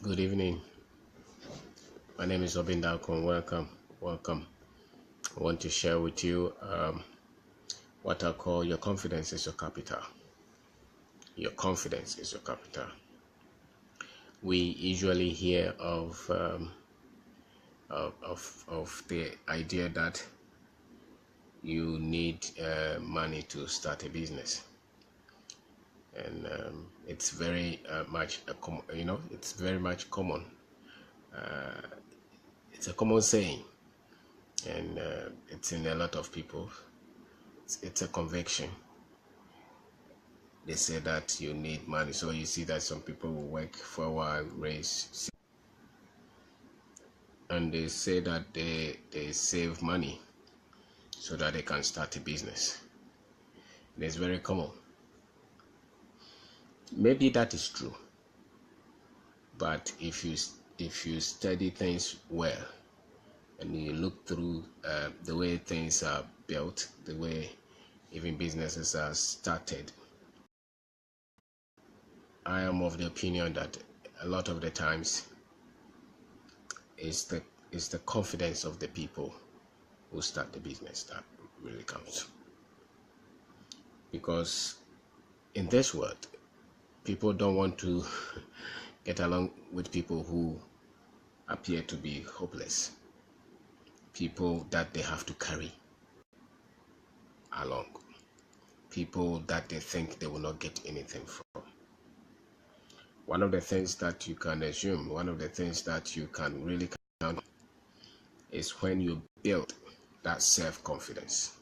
Good evening. My name is Obindakon. Welcome. I want to share with you what I call your confidence is your capital. Your confidence is your capital. We usually hear of the idea that you need money to start a business, and it's very much it's very much common. It's a common saying, and it's in a lot of people. It's a conviction. They say that you need money, so you see that some people will work for a while, raise, and they say that they save money so that they can start a business. It's very common. Maybe that is true, but if you study things well and you look through the way things are built, the way even businesses are started, I am of the opinion that a lot of the times it's the confidence of the people who start the business that really counts. Because in this world, people don't want to get along with people who appear to be hopeless, people that they have to carry along, people that they think they will not get anything from. One of the things that you can assume, one of the things that you can really count on is when you build that self-confidence.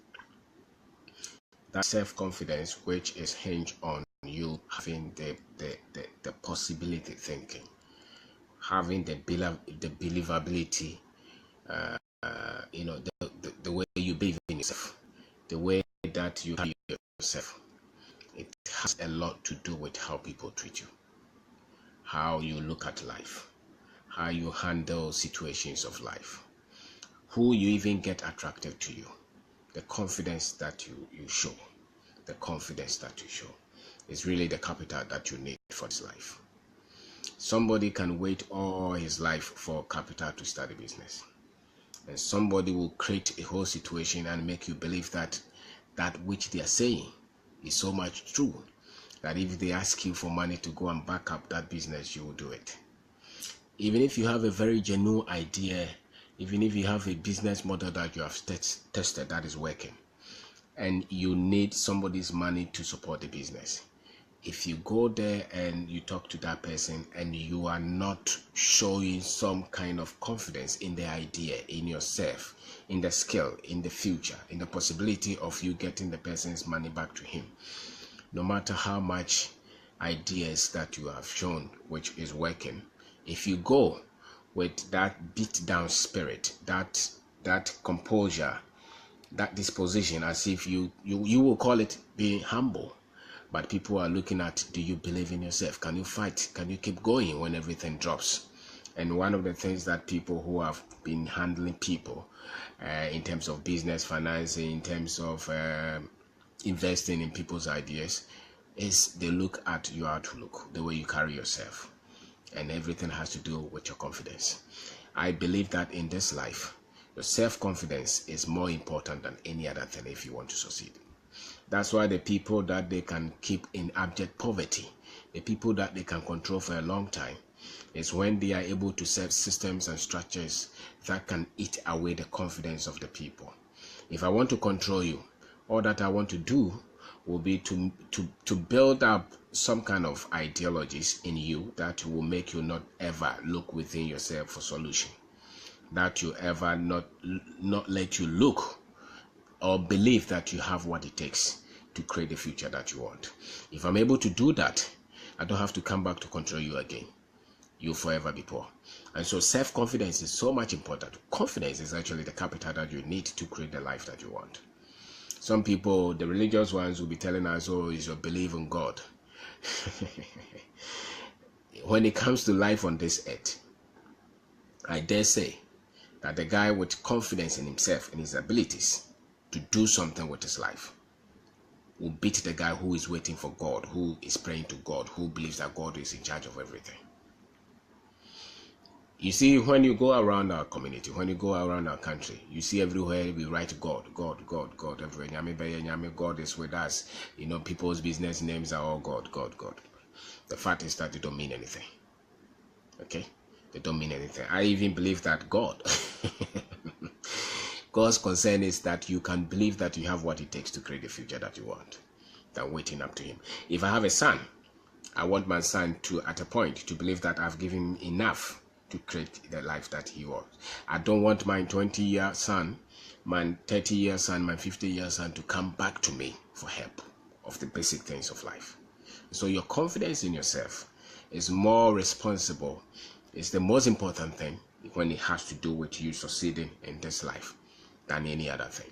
That self-confidence which is hinged on you having the possibility thinking, having the believability, the way you believe in yourself, the way that you carry yourself. It has a lot to do with how people treat you, how you look at life, how you handle situations of life, who you even get attracted to you, the confidence that you show, the confidence that you show is really the capital that you need for this life. Somebody can wait all his life for capital to start a business, and somebody will create a whole situation and make you believe that which they are saying is so much true that if they ask you for money to go and back up that business, you will do it. Even if you have a very genuine idea, even if you have a business model that you have tested that is working, and you need somebody's money to support the business, if you go there and you talk to that person and you are not showing some kind of confidence in the idea, in yourself, in the skill, in the future, in the possibility of you getting the person's money back to him, no matter how much ideas that you have shown which is working, if you go with that beat down spirit, that composure, that disposition, as if you will call it being humble, but people are looking at, do you believe in yourself? Can you fight? Can you keep going when everything drops? And one of the things that people who have been handling people in terms of business, financing, in terms of investing in people's ideas, is they look at your outlook, the way you carry yourself, and everything has to do with your confidence. I believe that in this life, your self-confidence is more important than any other thing if you want to succeed. That's why the people that they can keep in abject poverty, the people that they can control for a long time, is when they are able to set systems and structures that can eat away the confidence of the people. If I want to control you, all that I want to do will be to build up some kind of ideologies in you that will make you not ever look within yourself for solution, that you ever not let you look or believe that you have what it takes to create the future that you want. If I'm able to do that, I don't have to come back to control you again. You'll forever be poor. And so self-confidence is so much important. Confidence is actually the capital that you need to create the life that you want. Some people, the religious ones, will be telling us, oh, it's your belief in God. When it comes to life on this earth, I dare say that the guy with confidence in himself and his abilities to do something with his life will beat the guy who is waiting for God, who is praying to God, who believes that God is in charge of everything. You see, when you go around our community, when you go around our country, you see everywhere we write God, God, God, God. Everywhere, God is with us. You know, people's business names are all God, God, God. The fact is that they don't mean anything. Okay? They don't mean anything. I even believe that God's concern is that you can believe that you have what it takes to create the future that you want, than waiting up to him. If I have a son, I want my son to, at a point, to believe that I've given him enough to create the life that he wants. I don't want my 20-year son, my 30-year son, my 50-year son to come back to me for help of the basic things of life. So your confidence in yourself is more responsible. It's the most important thing when it has to do with you succeeding in this life than any other thing.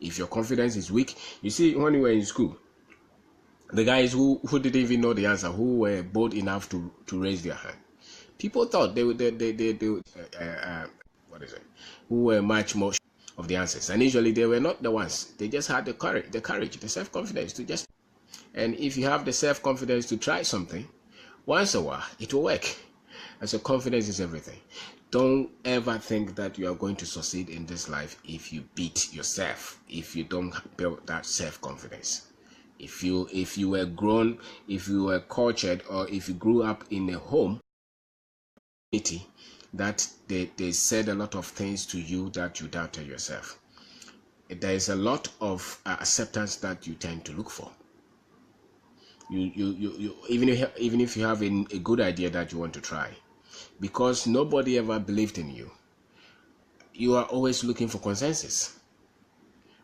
If your confidence is weak, you see, when you were in school, the guys who didn't even know the answer, who were bold enough to raise their hand, people thought they who were much more of the answers, and usually they were not the ones. They just had the courage, the self-confidence to just. And if you have the self-confidence to try something, once a while it will work. And so confidence is everything. Don't ever think that you are going to succeed in this life if you beat yourself, if you don't build that self-confidence. If you were grown, if you were cultured, or if you grew up in a home that they said a lot of things to you that you doubted yourself, there is a lot of acceptance that you tend to look for. You even if you have a good idea that you want to try, because nobody ever believed in you, you are always looking for consensus.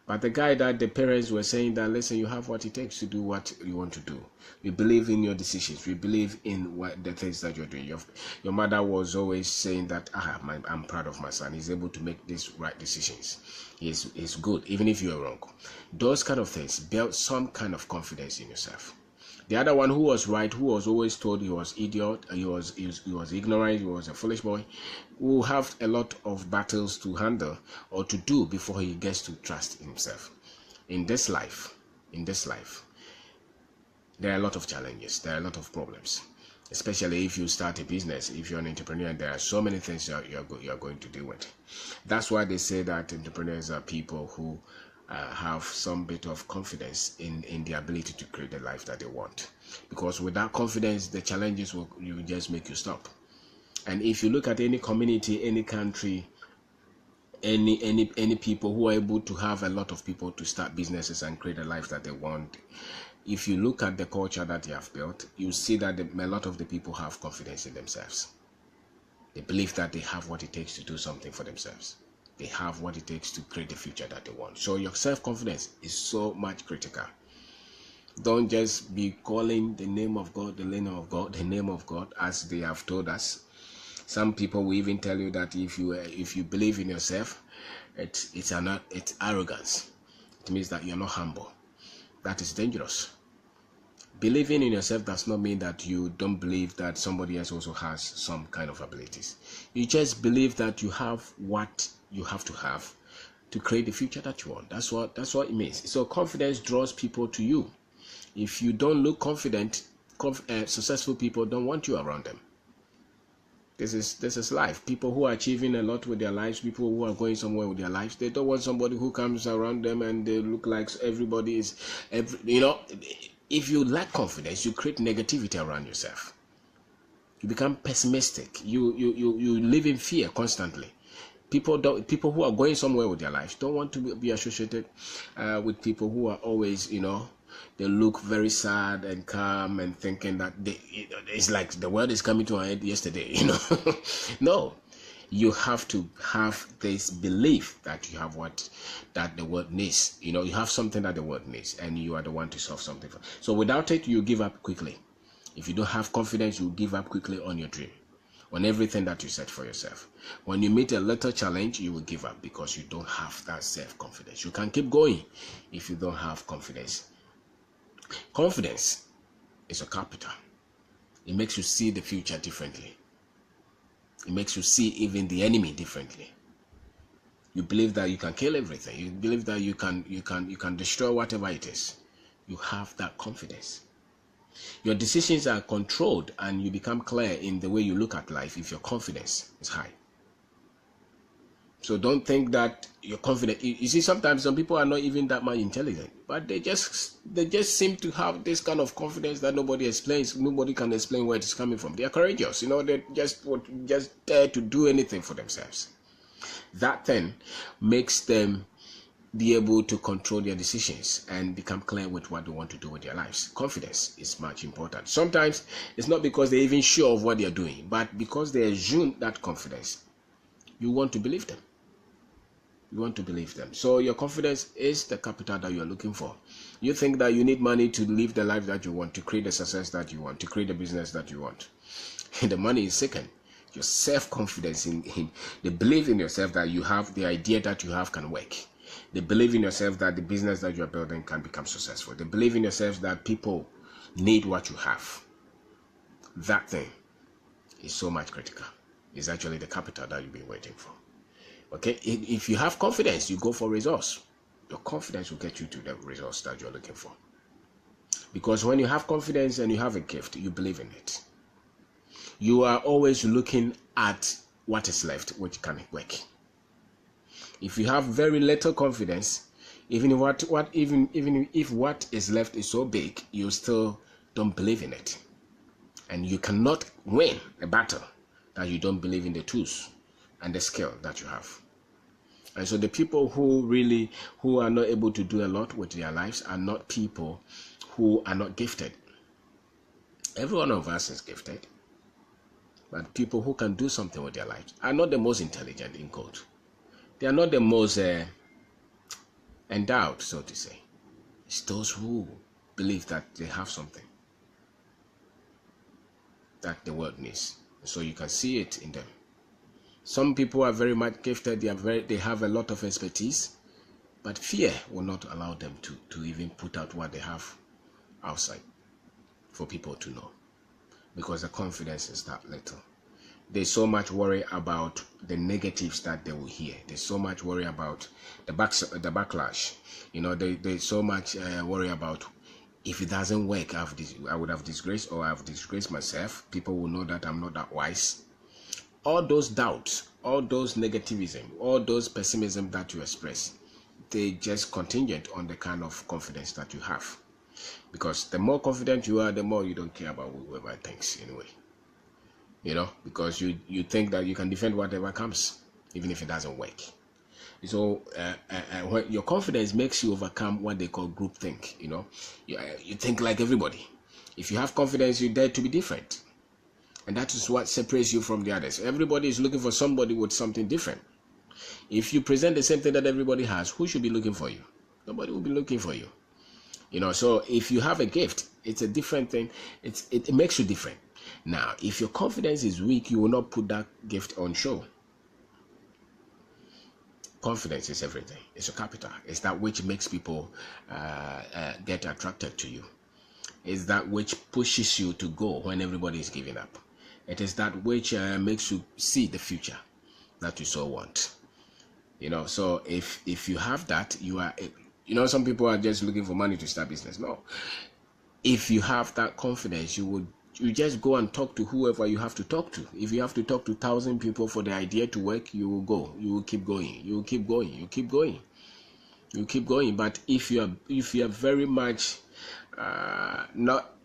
But the guy that the parents were saying that, listen, you have what it takes to do what you want to do. We believe in your decisions. We believe in what the things that you're doing. Your mother was always saying that, I'm proud of my son. He's able to make these right decisions. He's good, even if you're wrong. Those kind of things build some kind of confidence in yourself. The other one who was right, who was always told he was idiot, he was ignorant, he was a foolish boy, will have a lot of battles to handle or to do before he gets to trust himself. In this life, there are a lot of challenges, there are a lot of problems, especially if you start a business, if you're an entrepreneur, and there are so many things you're going to deal with. That's why they say that entrepreneurs are people who have some bit of confidence in the ability to create the life that they want, because without confidence the challenges will just make you stop. And if you look at any community, any country, any people who are able to have a lot of people to start businesses and create a life that they want, if you look at the culture that they have built, you see that a lot of the people have confidence in themselves. They believe that they have what it takes to do something for themselves. They have what it takes to create the future that they want. So your self-confidence is so much critical. Don't just be calling the name of God, the name of God, the name of God, as they have told us. Some people will even tell you that if you believe in yourself, it's arrogance. It means that you're not humble. That is dangerous. Believing in yourself does not mean that you don't believe that somebody else also has some kind of abilities. You just believe that you have what you have to create the future that you want. That's what it means. So confidence draws people to you. If you don't look confident, successful people don't want you around them. This is life. People who are achieving a lot with their lives, people who are going somewhere with their lives, they don't want somebody who comes around them and they look like everybody is, if you lack confidence, you create negativity around yourself. You become pessimistic. You live in fear constantly. People who are going somewhere with their lives don't want to be associated with people who are always, they look very sad and calm and thinking that it's like the world is coming to an end yesterday. No, you have to have this belief that you have that the world needs. You have something that the world needs, and you are the one to solve something for. So without it, you give up quickly. If you don't have confidence, you give up quickly on your dream, on everything that you set for yourself. When you meet a little challenge, you will give up because you don't have that self-confidence. You can keep going if you don't have confidence. Confidence is a capital. It makes you see the future differently. It makes you see even the enemy differently. You believe that you can kill everything. You believe that you can destroy whatever it is. You have that confidence. Your decisions are controlled and you become clear in the way you look at life if your confidence is high. So don't think that you're confident. You see, sometimes some people are not even that much intelligent, but they just seem to have this kind of confidence that nobody explains. Nobody can explain where it's coming from. They are courageous, they just dare to do anything for themselves. That then makes them be able to control their decisions and become clear with what they want to do with their lives. Confidence is much important. Sometimes it's not because they're even sure of what they're doing, but because they assume that confidence. You want to believe them. You want to believe them. So your confidence is the capital that you're looking for. You think that you need money to live the life that you want, to create the success that you want, to create the business that you want. And the money is second. Your self-confidence in the belief in yourself that you have, the idea that you have can work. They believe in yourself that the business that you're building can become successful. They believe in yourself that people need what you have. That thing is so much critical. It's actually the capital that you've been waiting for. Okay, if you have confidence, you go for results. Your confidence will get you to the results that you're looking for. Because when you have confidence and you have a gift, you believe in it. You are always looking at what is left, which can work. If you have very little confidence, even if what is left is so big, you still don't believe in it. And you cannot win a battle that you don't believe in the tools and the skill that you have. And so the people who are not able to do a lot with their lives are not people who are not gifted. Every one of us is gifted. But people who can do something with their lives are not the most intelligent in code. They are not the most endowed, so to say. It's those who believe that they have something that the world needs. So you can see it in them. Some people are very much gifted. They have a lot of expertise, but fear will not allow them to even put out what they have outside for people to know, because the confidence is that little. There's so much worry about the negatives that they will hear. There's so much worry about the backlash. There's so much worry about if it doesn't work, I would have disgraced, or I've disgraced myself. People will know that I'm not that wise. All those doubts, all those negativism, all those pessimism that you express, they just contingent on the kind of confidence that you have. Because the more confident you are, the more you don't care about whoever thinks anyway. Because you think that you can defend whatever comes, even if it doesn't work. So when your confidence makes you overcome what they call groupthink. You think like everybody. If you have confidence, you dare to be different. And that is what separates you from the others. Everybody is looking for somebody with something different. If you present the same thing that everybody has, who should be looking for you? Nobody will be looking for you. So if you have a gift, it's a different thing. It makes you different. Now, if your confidence is weak, you will not put that gift on show. Confidence is everything. It's a capital. It's that which makes people get attracted to you. It's that which pushes you to go when everybody is giving up. It is that which makes you see the future that you so want. So if you have that, you are. Some people are just looking for money to start business. No. If you have that confidence, you just go and talk to whoever you have to talk to. If you have to talk to 1,000 people for the idea to work, you will go. You will keep going. You will keep going. You keep going. You keep going. But if you are very much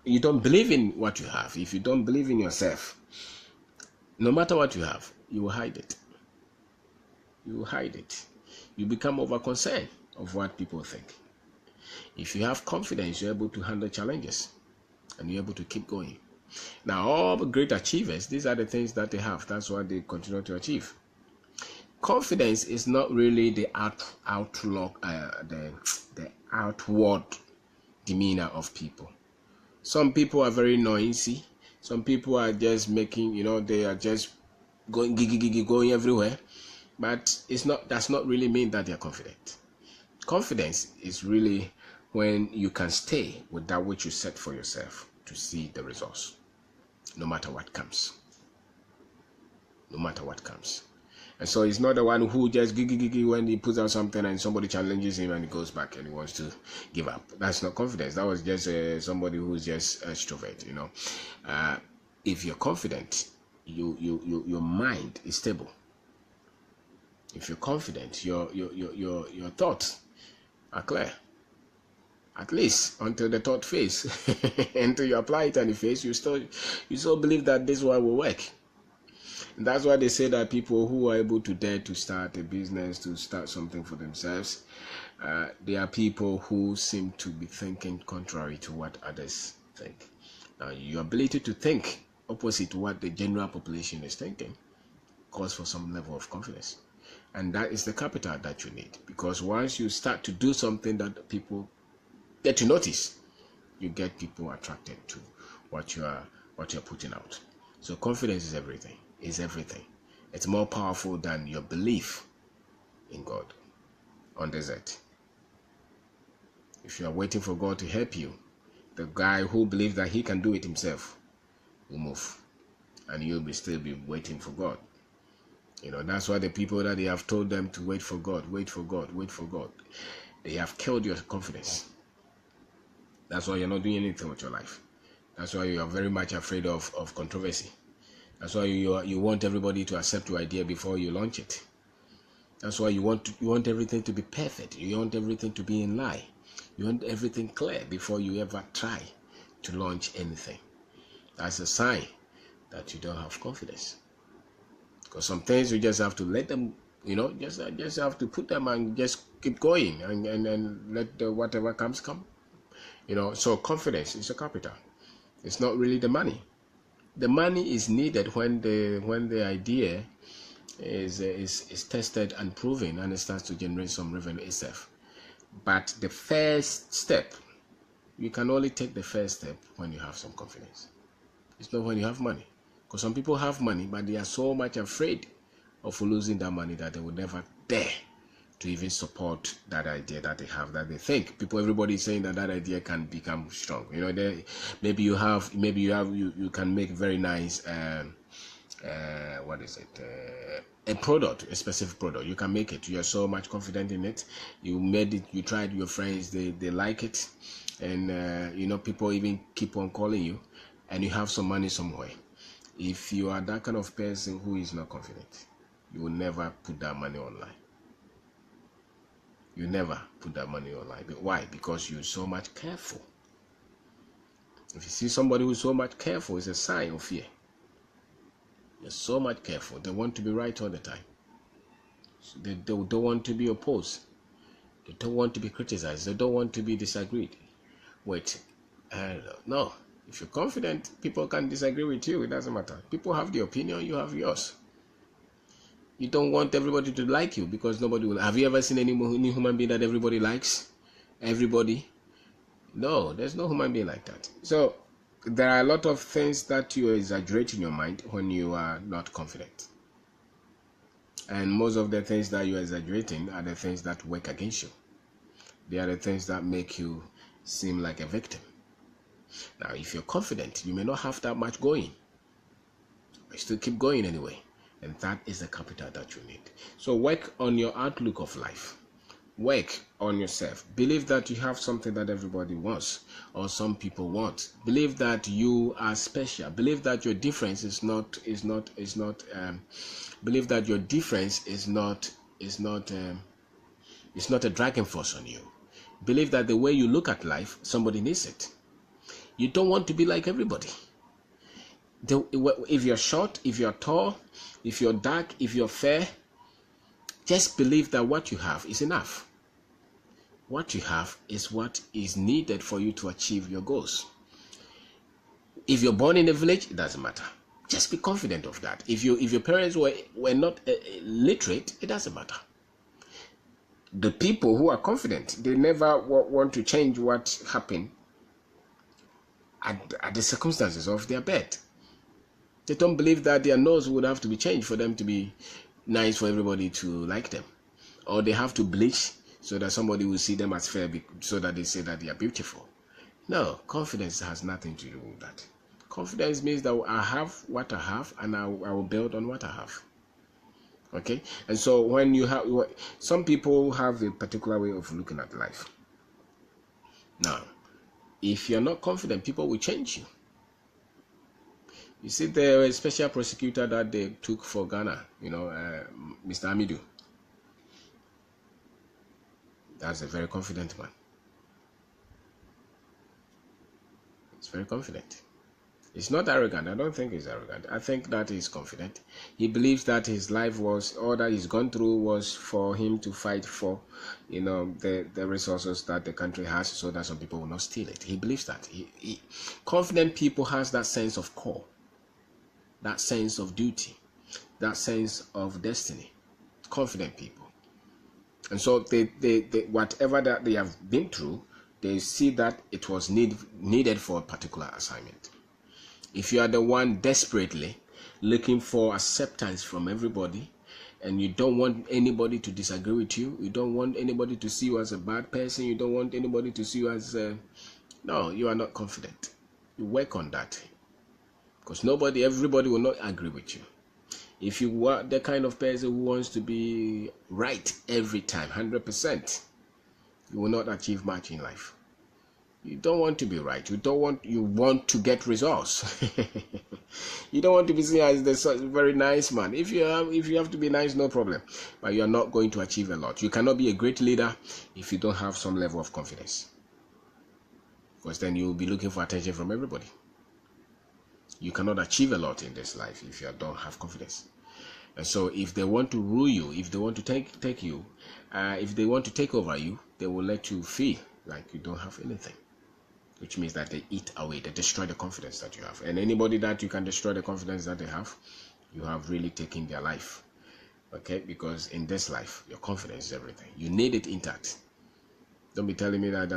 you don't believe in what you have. If you don't believe in yourself, no matter what you have, you will hide it. You will hide it. You become over concerned of what people think. If you have confidence, you're able to handle challenges and you're able to keep going. Now, all great achievers, these are the things that they have. That's what they continue to achieve. Confidence is not really the outlook, the outward demeanor of people. Some people are very noisy. Some people are just making, they are just going everywhere. But does not really mean that they're confident. Confidence is really when you can stay with that which you set for yourself to see the results, no matter what comes. No matter what comes. And so he's not the one who just when he puts out something and somebody challenges him and he goes back and he wants to give up. That's not confidence. That was just somebody who's just extrovert, you know. If you're confident, your mind is stable. If you're confident, your thoughts are clear. At least until the thought phase. Until you apply it and the phase, you still believe that this one will work. And that's why they say that people who are able to dare to start a business, to start something for themselves, they are people who seem to be thinking contrary to what others think. Now, your ability to think opposite to what the general population is thinking calls for some level of confidence. And that is the capital that you need. Because once you start to do something that people get to notice, you get people attracted to what you're putting out. So confidence is everything. Is everything. It's more powerful than your belief in God on this earth. If you are waiting for God to help you, the guy who believes that he can do it himself will move, and you'll still be waiting for God. You know, that's why the people that they have told them to wait for God, wait for God, wait for God, they have killed your confidence. That's why you're not doing anything with your life. That's why you are very much afraid of controversy. That's why you want everybody to accept your idea before you launch it. That's why you want everything to be perfect. You want everything to be in line. You want everything clear before you ever try to launch anything. That's a sign that you don't have confidence. Because some things you just have to let them, you know, just have to put them and just keep going and let whatever comes come. You know, so confidence is a capital. It's not really the money. The money is needed when the idea is tested and proven and it starts to generate some revenue itself. But the first step, you can only take the first step when you have some confidence. It's not when you have money. Because some people have money, but they are so much afraid of losing that money that they would never dare to even support that idea that they have, that they think everybody is saying that idea can become strong. You know, maybe you can make very nice a product, a specific product. You can make it. You are so much confident in it. You made it. You tried. Your friends they like it, and you know, people even keep on calling you, and you have some money somewhere. If you are that kind of person who is not confident, you will never put that money online. You never put that money online. But why? Because you're so much careful. If you see somebody who's so much careful, it's a sign of fear. They're so much careful. They want to be right all the time. So they don't want to be opposed. They don't want to be criticized. They don't want to be disagreed with. No. If you're confident, people can disagree with you. It doesn't matter. People have the opinion. You have yours. You don't want everybody to like you because nobody will. Have you ever seen any human being that everybody likes? Everybody? No, there's no human being like that. So there are a lot of things that you exaggerate in your mind when you are not confident. And most of the things that you're exaggerating are the things that work against you. They are the things that make you seem like a victim. Now, if you're confident, you may not have that much going, but still keep going anyway. And that is the capital that you need. So work on your outlook of life. Work on yourself. Believe that you have something that everybody wants or some people want. Believe that you are special. Believe that your difference is not. Believe that your difference is not a dragging force on you. Believe that the way you look at life, somebody needs it. You don't want to be like everybody. If you're short, if you're tall, if you're dark, if you're fair, just believe that what you have is enough. What you have is what is needed for you to achieve your goals. If you're born in a village, it doesn't matter. Just be confident of that. If your parents were not literate, it doesn't matter. The people who are confident, they never want to change what happened at the circumstances of their birth. They don't believe that their nose would have to be changed for them to be nice, for everybody to like them. Or they have to bleach so that somebody will see them as fair, so that they say that they are beautiful. No, confidence has nothing to do with that. Confidence means that I have what I have and I will build on what I have. Okay, and so when you have, some people have a particular way of looking at life. Now, if you're not confident, people will change you. You see, there was a special prosecutor that they took for Ghana, Mr. Amidu. That's a very confident man. He's very confident. He's not arrogant. I don't think he's arrogant. I think that he's confident. He believes that his life was, all that he's gone through was for him to fight for, the resources that the country has, so that some people will not steal it. He believes that. Confident people has that sense of call, that sense of duty, that sense of destiny. Confident people. And so they whatever that they have been through, they see that it was needed for a particular assignment. If you are the one desperately looking for acceptance from everybody, and you don't want anybody to disagree with you, you don't want anybody to see you as a bad person, you don't want anybody to see you as no, you are not confident. You work on that, because everybody will not agree with you. If you are the kind of person who wants to be right every time, 100%, you will not achieve much in life. You don't want to be right. You want to get results. You don't want to be seen as the very nice man. If you have to be nice, no problem. But you are not going to achieve a lot. You cannot be a great leader if you don't have some level of confidence. Because then you will be looking for attention from everybody. You cannot achieve a lot in this life if you don't have confidence. And so if they want to rule you, if they want to take you, if they want to take over you, they will let you feel like you don't have anything. Which means that they eat away, they destroy the confidence that you have. And anybody that you can destroy the confidence that they have, you have really taken their life. Okay? Because in this life, your confidence is everything. You need it intact. Don't be telling me that,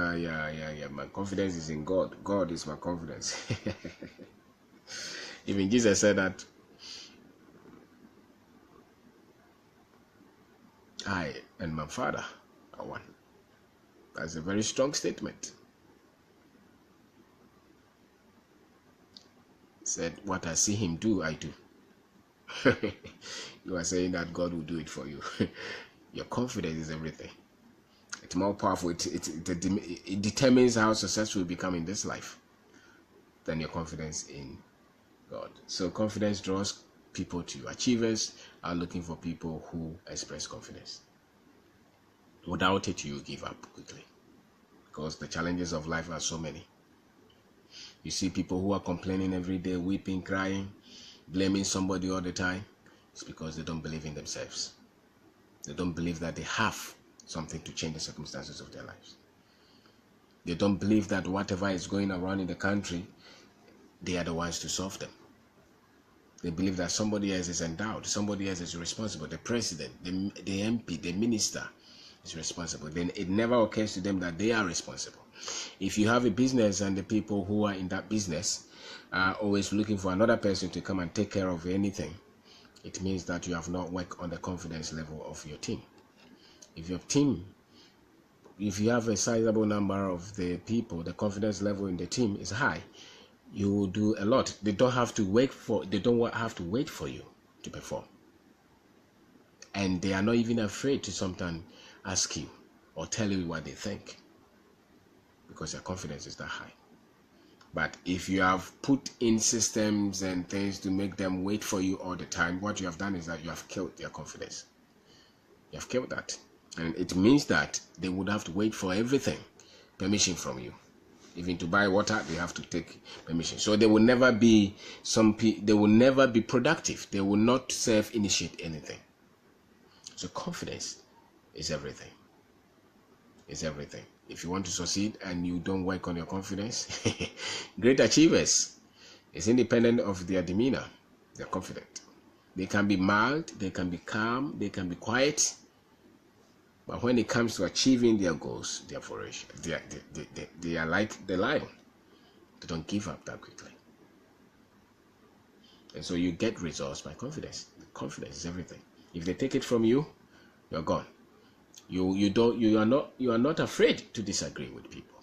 my confidence is in God. God is my confidence. Even Jesus said that, I and my Father are one. That's a very strong statement. Said, what I see him do, I do. You are saying that God will do it for you. Your confidence is everything. It's more powerful. It determines how successful you become in this life than your confidence in God. So confidence draws people to you. Achievers are looking for people who express confidence. Without it, you give up quickly, because the challenges of life are so many. You see people who are complaining every day, weeping, crying, blaming somebody all the time. It's because they don't believe in themselves. They don't believe that they have something to change the circumstances of their lives. They don't believe that whatever is going around in the country, they are the ones to solve them. They believe that somebody else is endowed, somebody else is responsible. The president, the MP, the minister is responsible. Then it never occurs to them that they are responsible. If you have a business and the people who are in that business are always looking for another person to come and take care of anything, it means that you have not worked on the confidence level of your team. If you have a sizable number of the people, the confidence level in the team is high, you will do a lot. They don't have to wait for you to perform. And they are not even afraid to sometimes ask you or tell you what they think, because your confidence is that high. But if you have put in systems and things to make them wait for you all the time, what you have done is that you have killed their confidence. You have killed that. And it means that they would have to wait for everything, permission from you. Even to buy water, they have to take permission. So they will never be productive. They will not self-initiate anything. So confidence is everything. It's everything. If you want to succeed and you don't work on your confidence, great achievers is independent of their demeanor. They're confident. They can be mild, they can be calm, they can be quiet. But when it comes to achieving their goals, they are voracious. They are like the lion. They don't give up that quickly. And so you get results by confidence. Confidence is everything. If they take it from you, you're gone. You are not afraid to disagree with people.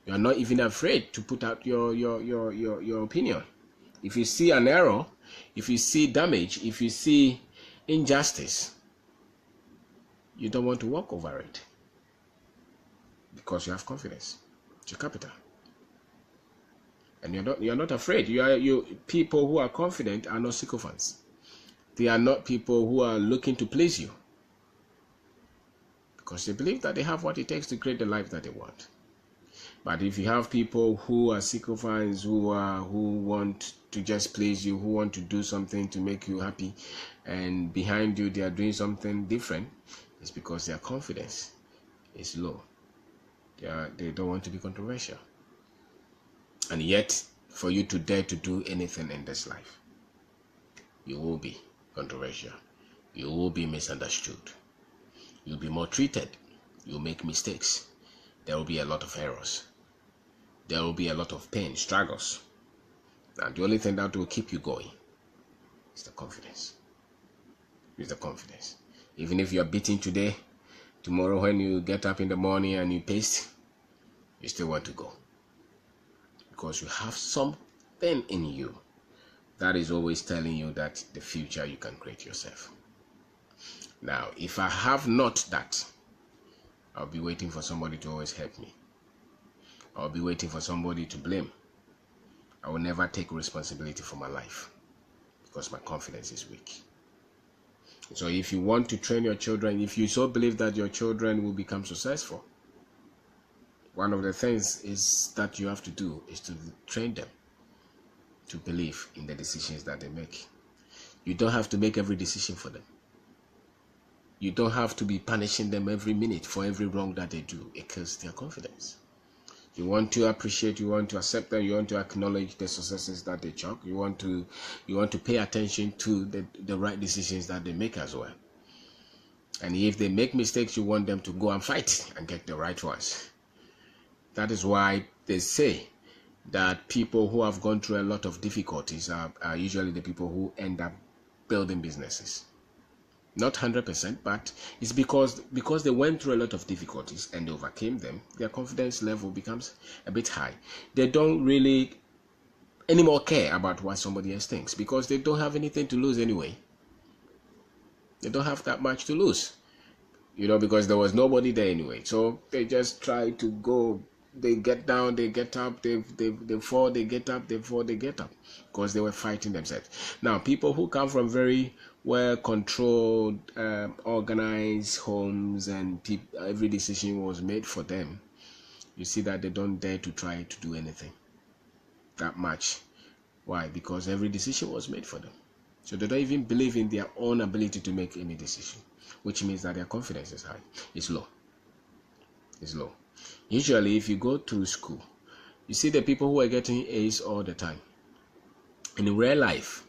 You are not even afraid to put out your opinion. If you see an error, if you see damage, if you see injustice, you don't want to walk over it because you have confidence. It's your capital. And you're not afraid. People who are confident are not sycophants. They are not people who are looking to please you, because they believe that they have what it takes to create the life that they want. But if you have people who are sycophants, who want to just please you, who want to do something to make you happy, and behind you they are doing something different, it's because their confidence is low. They don't want to be controversial. And yet, for you to dare to do anything in this life, you will be controversial. You will be misunderstood. You'll be maltreated. You'll make mistakes. There will be a lot of errors. There will be a lot of pain, struggles. And the only thing that will keep you going is the confidence. Is the confidence. Even if you are beaten today, tomorrow when you get up in the morning and you paste, you still want to go. Because you have something in you that is always telling you that the future you can create yourself. Now, if I have not that, I'll be waiting for somebody to always help me. I'll be waiting for somebody to blame. I will never take responsibility for my life because my confidence is weak. So if you want to train your children, if you so believe that your children will become successful, one of the things is that you have to do is to train them to believe in the decisions that they make. You don't have to make every decision for them. You don't have to be punishing them every minute for every wrong that they do. It kills their confidence. You want to appreciate, you want to accept them, you want to acknowledge the successes that they chalk. You want to pay attention to the right decisions that they make as well. And if they make mistakes, you want them to go and fight and get the right ones. That is why they say that people who have gone through a lot of difficulties are usually the people who end up building businesses. Not 100%, but it's because they went through a lot of difficulties and they overcame them. Their confidence level becomes a bit high. They don't really anymore care about what somebody else thinks because they don't have anything to lose anyway. They don't have that much to lose, because there was nobody there anyway. So they just try to go. They get down, they get up, they fall, they get up, they fall, they get up, because they were fighting themselves. Now, people who come from very well-controlled, organized homes, and every decision was made for them, you see that they don't dare to try to do anything that much. Why? Because every decision was made for them. So they don't even believe in their own ability to make any decision, which means that their confidence is high. It's low. It's low. Usually, if you go through school, you see the people who are getting A's all the time. And in real life,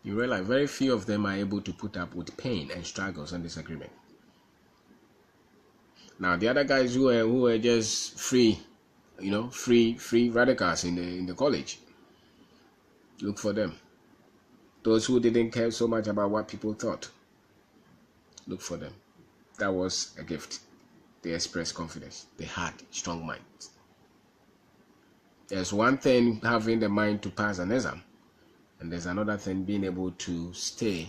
very few of them are able to put up with pain and struggles and disagreement. Now, the other guys who are just free radicals in the college, look for them. Those who didn't care so much about what people thought, look for them. That was a gift. They expressed confidence. They had strong minds. There's one thing having the mind to pass an exam, and there's another thing being able to stay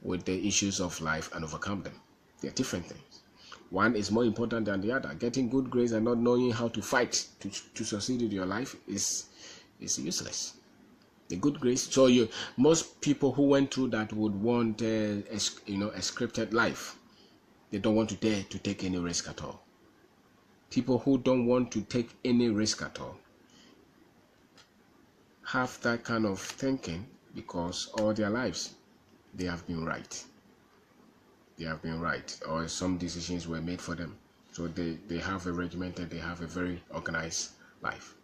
with the issues of life and overcome them. They're different things. One is more important than the other. Getting good grades and not knowing how to fight to succeed in your life is useless. The good grades. So most people who went through that would want a scripted life. They don't want to dare to take any risk at all. People who don't want to take any risk at all have that kind of thinking because all their lives they have been right. They have been right, or some decisions were made for them. So they have a regimented, they have a very organized life.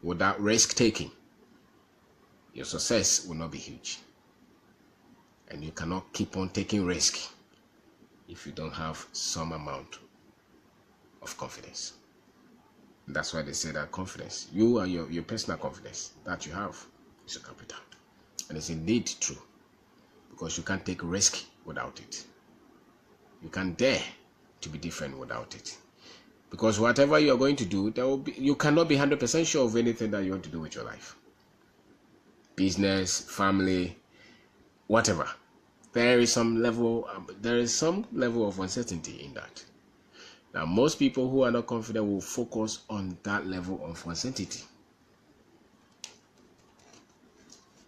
Without risk taking, your success will not be huge. And you cannot keep on taking risk if you don't have some amount of confidence. And that's why they say that confidence, your personal confidence that you have is your capital. And it's indeed true, because you can't take risk without it. You can't dare to be different without it. Because whatever you are going to do, you cannot be 100% sure of anything that you want to do with your life. Business, family, whatever. There is some level of uncertainty in that. Now, most people who are not confident will focus on that level of uncertainty.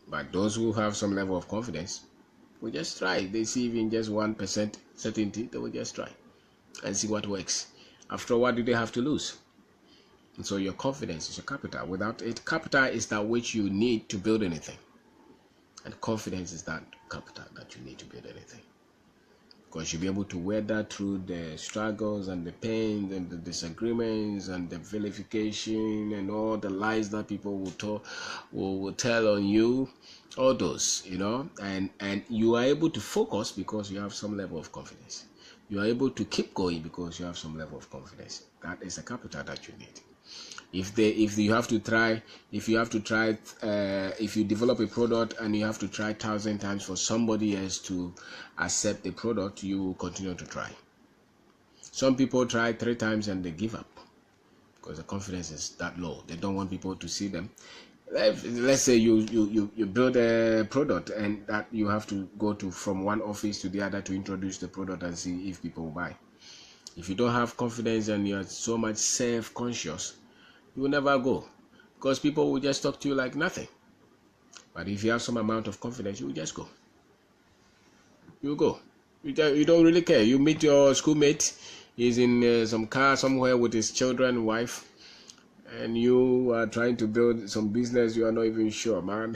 But those who have some level of confidence will just try. They see even just 1% certainty, they will just try and see what works. After all, what do they have to lose? And so your confidence is your capital. Without it, capital is that which you need to build anything. And confidence is that capital that you need to build anything. Because you'll be able to weather through the struggles and the pains and the disagreements and the vilification and all the lies that people will tell on you, all those, and you are able to focus because you have some level of confidence. You are able to keep going because you have some level of confidence. That is a capital that you need. If you develop a product and you have to try 1,000 times for somebody else to accept the product, you will continue to try. Some people try 3 times and they give up because the confidence is that low. They don't want people to see them. Let's say you build a product and that you have to go from one office to the other to introduce the product and see if people will buy. If you don't have confidence and you are so much self-conscious, you will never go because people will just talk to you like nothing. But if you have some amount of confidence, you will just go. You go. You don't really care. You meet your schoolmate. He's in some car somewhere with his children, wife, and you are trying to build some business. You are not even sure, man.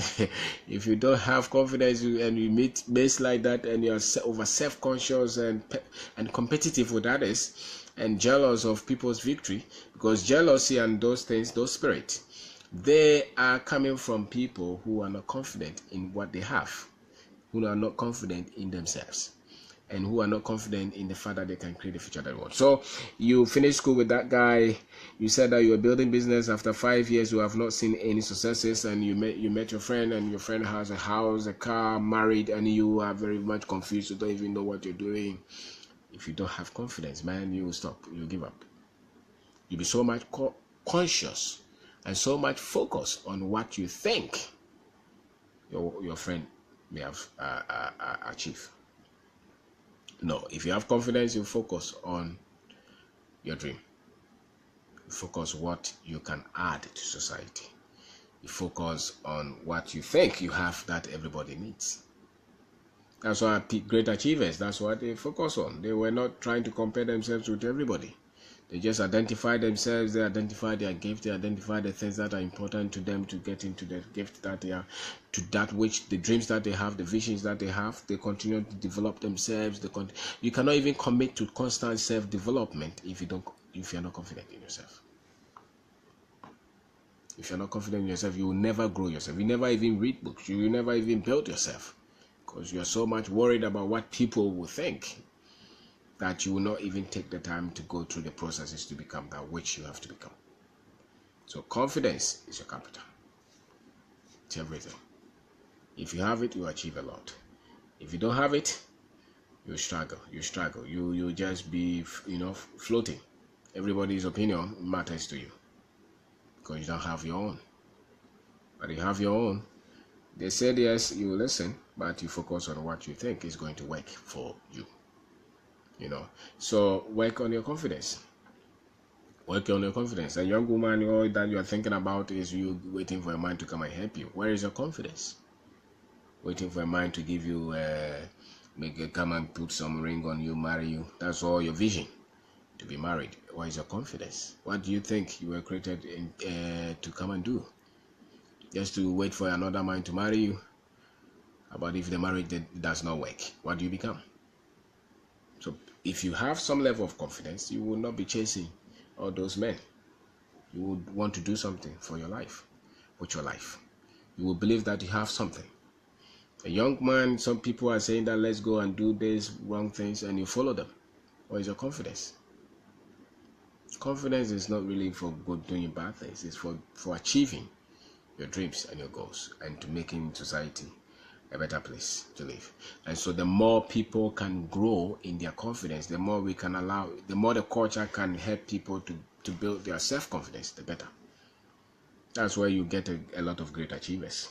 If you don't have confidence and you meet mates like that, and you are over self-conscious and competitive with others, and jealous of people's victory, because jealousy and those things, those spirits, they are coming from people who are not confident in what they have, who are not confident in themselves, and who are not confident in the fact that they can create the future that they want. So you finished school with that guy. You said that you were building business. After 5 years, you have not seen any successes, and you met your friend, and your friend has a house, a car, married, and you are very much confused. You don't even know what you're doing. If you don't have confidence, man, you will stop. You'll give up. You'll be so much conscious and so much focused on what you think your friend may have achieved. No, if you have confidence, you focus on your dream. You focus what you can add to society. You focus on what you think you have that everybody needs. That's why great achievers, that's what they focus on. They were not trying to compare themselves with everybody. They just identify themselves, they identify their gift, they identify the things that are important to them to get into the gift that they are, to that which, the dreams that they have, the visions that they have. They continue to develop themselves. You cannot even commit to constant self-development if you're not confident in yourself. If you're not confident in yourself, you will never grow yourself. You never even read books. You will never even build yourself. Because you are so much worried about what people will think that you will not even take the time to go through the processes to become that which you have to become. So confidence is your capital. It's everything. If you have it, you achieve a lot. If you don't have it, you struggle. You just be, floating. Everybody's opinion matters to you because you don't have your own. But you have your own. They said yes, you listen, but you focus on what you think is going to work for you. So work on your confidence. Work on your confidence. A young woman, all that you are thinking about is you waiting for a man to come and help you. Where is your confidence? Waiting for a man to give you, come and put some ring on you, marry you. That's all your vision, to be married. Where is your confidence? What do you think you were created to come and do? Just to wait for another man to marry you? How about if the marriage does not work? What do you become? So if you have some level of confidence, you will not be chasing all those men. You would want to do something for your life, with your life. You will believe that you have something. A young man, some people are saying that let's go and do these wrong things, and you follow them. What is your confidence? Confidence is not really for doing bad things. It's for achieving your dreams and your goals, and to making society a better place to live. And so the more people can grow in their confidence, the more we can allow, the more the culture can help people to build their self-confidence, the better. That's where you get a lot of great achievers.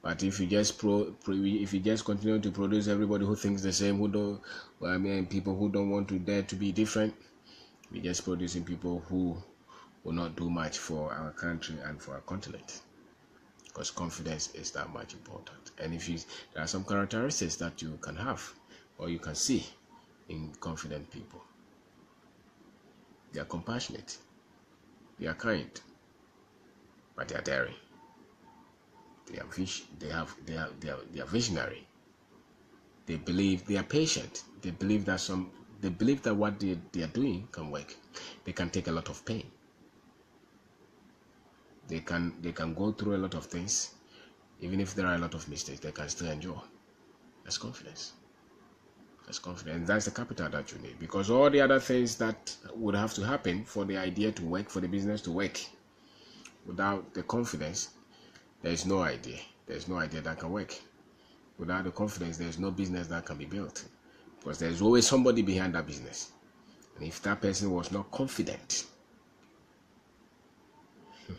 But if you just if you just continue to produce everybody who thinks the same, who don't, well, I mean, people who don't want to dare to be different, we're just producing people who will not do much for our country and for our continent. Because confidence is that much important. And there are some characteristics that you can have or you can see in confident people. They are compassionate, they are kind, but they are daring. They are visionary. They believe, they are patient. They believe that what they are doing can work. They can take a lot of pain. They can go through a lot of things. Even if there are a lot of mistakes, they can still endure. That's confidence. That's confidence. That's the capital that you need, because all the other things that would have to happen for the idea to work, for the business to work, without the confidence, there is no idea. There's no idea that can work. Without the confidence, there's no business that can be built, because there's always somebody behind that business. And if that person was not confident,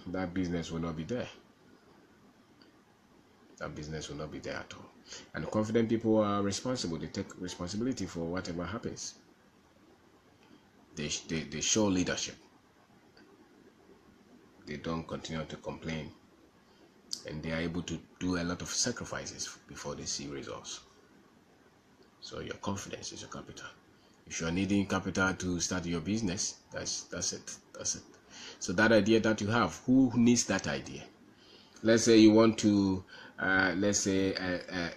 that business will not be there. That business will not be there at all. And confident people are responsible. They take responsibility for whatever happens. They show leadership. They don't continue to complain. And they are able to do a lot of sacrifices before they see results. So your confidence is your capital. If you are needing capital to start your business, that's it. So that idea that you have, who needs that idea? Let's say you want to,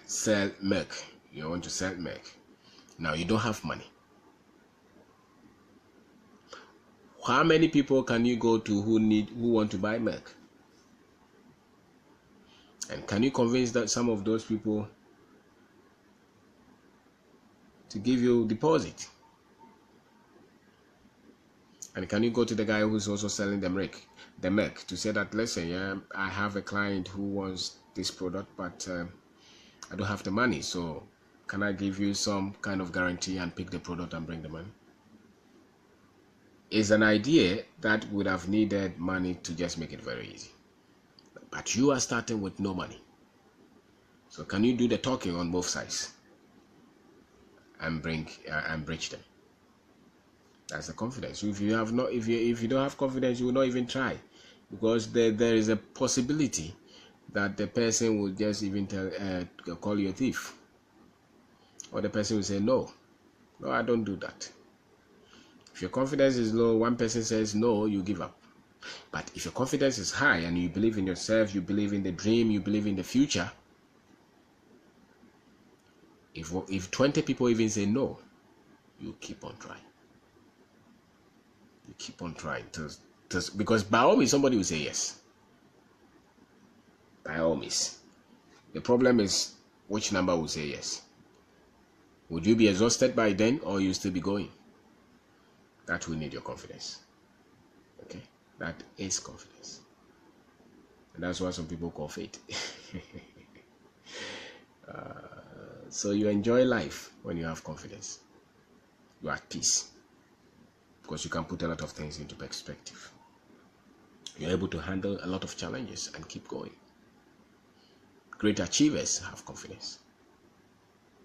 sell milk. You want to sell milk. Now you don't have money. How many people can you go to who want to buy milk? And can you convince some of those people to give you deposit? And can you go to the guy who's also selling the milk to say that, listen, yeah, I have a client who wants this product, but I don't have the money, so can I give you some kind of guarantee and pick the product and bring the money? It's an idea that would have needed money to just make it very easy. But you are starting with no money. So can you do the talking on both sides and bridge them? That's the confidence. If you don't have confidence, you will not even try, because there is a possibility that the person will just even call you a thief, or the person will say no, I don't do that. If your confidence is low, one person says no, you give up. But if your confidence is high and you believe in yourself, you believe in the dream, you believe in the future, if 20 people even say no, you keep on trying. You keep on trying because by all means somebody will say yes. By all means. The problem is which number will say yes. Would you be exhausted by then, or you still be going? That will need your confidence. Okay, that is confidence, and that's what some people call faith. So you enjoy life when you have confidence. You are at peace, because you can put a lot of things into perspective. You're able to handle a lot of challenges and keep going. Great achievers have confidence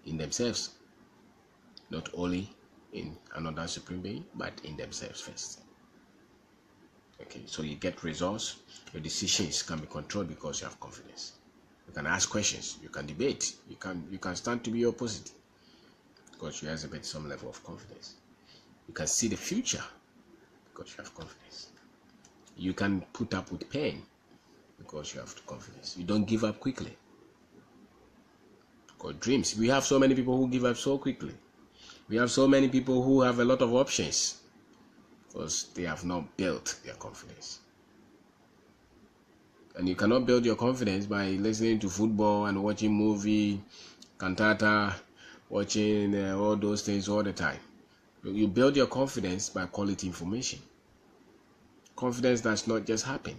in themselves, not only in another supreme being, but in themselves first. Okay, so you get results. Your decisions can be controlled because you have confidence. You can ask questions, you can debate, you can stand to be opposite, because you exhibit some level of confidence. You can see the future because you have confidence. You can put up with pain because you have confidence. You don't give up quickly. Because dreams, we have so many people who give up so quickly. We have so many people who have a lot of options because they have not built their confidence. And you cannot build your confidence by listening to football and watching movie, cantata, watching all those things all the time. You build your confidence by quality information. Confidence does not just happen.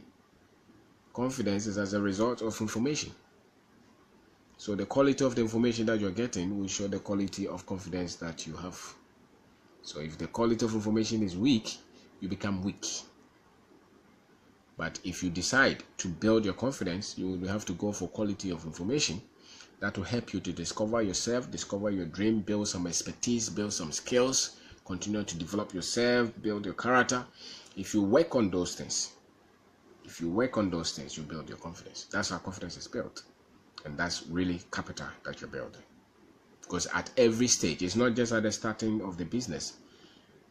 Confidence is as a result of information. So the quality of the information that you're getting will show the quality of confidence that you have. So if the quality of information is weak, you become weak. But if you decide to build your confidence, you will have to go for quality of information that will help you to discover yourself, discover your dream, build some expertise, build some skills, continue to develop yourself, build your character. If you work on those things, you build your confidence. That's how confidence is built. And that's really capital that you're building. Because at every stage, it's not just at the starting of the business,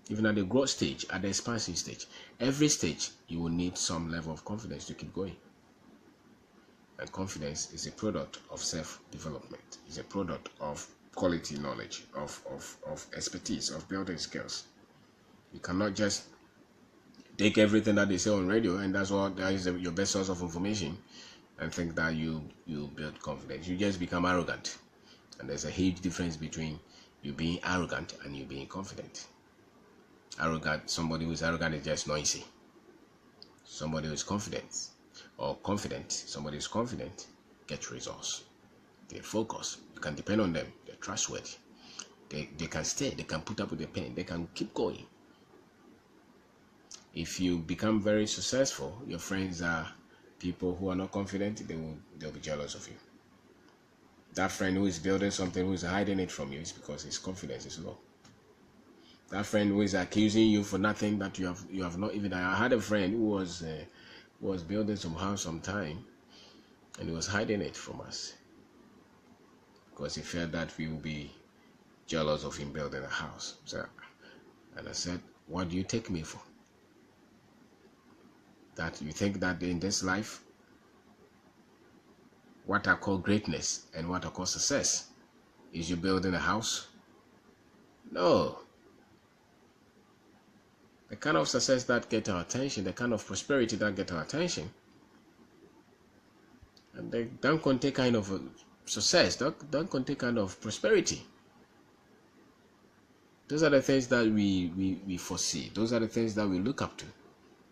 even at the growth stage, at the expansion stage, every stage, you will need some level of confidence to keep going. And confidence is a product of self-development. It's a product of quality knowledge, of expertise, of building skills. You cannot just take everything that they say on radio and that is your best source of information and think that you build confidence. You just become arrogant. And there's a huge difference between you being arrogant and you being confident. Somebody who is arrogant is just noisy. Somebody who is confident, somebody who is confident gets results. They focus. You can depend on them. They're trustworthy. They can stay. They can put up with the pain. They can keep going. If you become very successful, your friends are people who are not confident. They'll be jealous of you. That friend who is building something, who is hiding it from you, is because his confidence is low. That friend who is accusing you for nothing that you have not even. I had a friend who was building some house sometime, and he was hiding it from us because he felt that we would be jealous of him building a house. And I said, "What do you take me for? That you think that in this life, what I call greatness and what I call success is you building a house? No. The kind of success that get our attention, the kind of prosperity that get our attention, and they don't contain kind of success, don't contain kind of prosperity. Those are the things that we foresee. Those are the things that we look up to.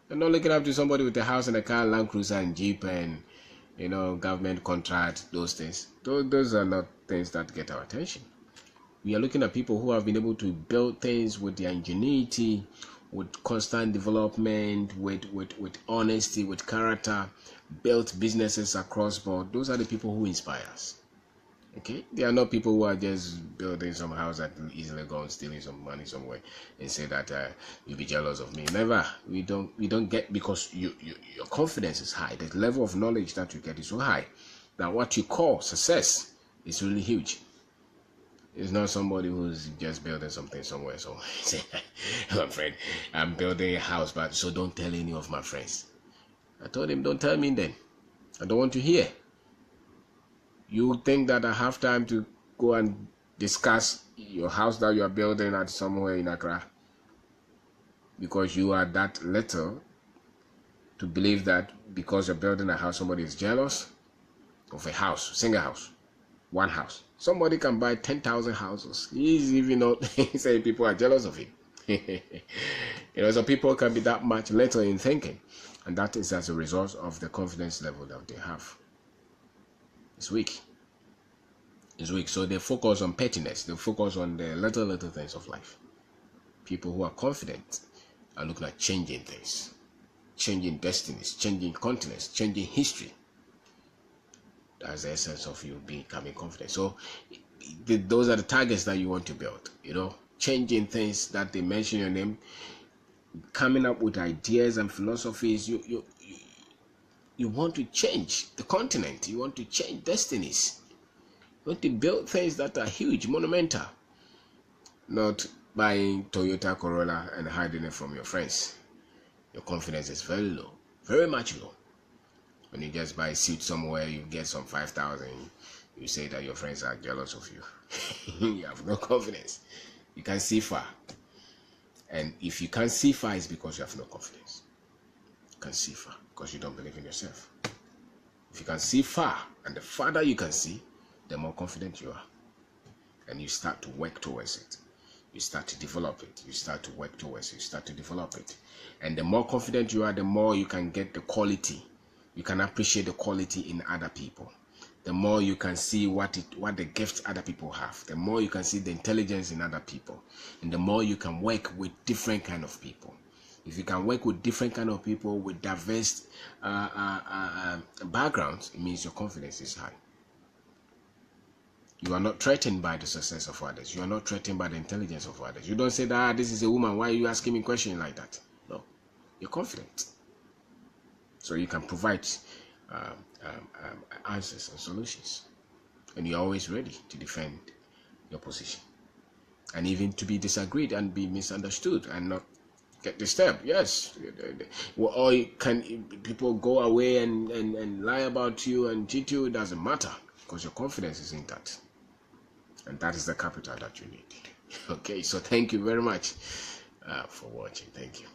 You're not looking up to somebody with a house and a car, Land Cruiser and Jeep and government contract, those things. Those are not things that get our attention. We are looking at people who have been able to build things with their ingenuity, with constant development, with honesty, with character, built businesses across board. Those are the people who inspire us. Okay, they are not people who are just building some house that easily go and stealing some money somewhere and say that you'll be jealous of me. Never. We don't get, because your confidence is high. The level of knowledge that you get is so high that what you call success is really huge. It's not somebody who's just building something somewhere. So say, my friend, I'm building a house, but so don't tell any of my friends. I told him, don't tell me then. I don't want to hear. You think that I have time to go and discuss your house that you are building at somewhere in Accra? Because you are that little to believe that because you're building a house, somebody is jealous of a house, single house, one house. Somebody can buy 10,000 houses. He's even not saying people are jealous of him. So people can be that much little in thinking. And that is as a result of the confidence level that they have. It's weak. It's weak. So they focus on pettiness. They focus on the little things of life. People who are confident are looking at changing things, changing destinies, changing continents, changing history. That's the essence of you becoming confident. So those are the targets that you want to build. Changing things that they mention your name, coming up with ideas and philosophies. You want to change the continent. You want to change destinies. You want to build things that are huge, monumental. Not buying Toyota Corolla and hiding it from your friends. Your confidence is very low, very much low. When you just buy a seat somewhere, you get some 5,000. You say that your friends are jealous of you. You have no confidence. You can't see far. And if you can't see far, it's because you have no confidence. You can't see far because you don't believe in yourself. If you can see far, and the farther you can see, the more confident you are. And you start to work towards it. You start to develop it. You start to work towards it. You start to develop it. And the more confident you are, the more you can get the quality. You can appreciate the quality in other people. The more you can see what the gifts other people have. The more you can see the intelligence in other people. And the more you can work with different kind of people. If you can work with different kind of people with diverse backgrounds, it means your confidence is high. You are not threatened by the success of others. You are not threatened by the intelligence of others. You don't say that this is a woman. Why are you asking me questions like that? No, you're confident. So you can provide answers and solutions. And you're always ready to defend your position. And even to be disagreed and be misunderstood and not get disturbed. Yes. Or can people go away and lie about you and cheat you? It doesn't matter, because your confidence is intact. And that is the capital that you need. Okay, so thank you very much for watching. Thank you.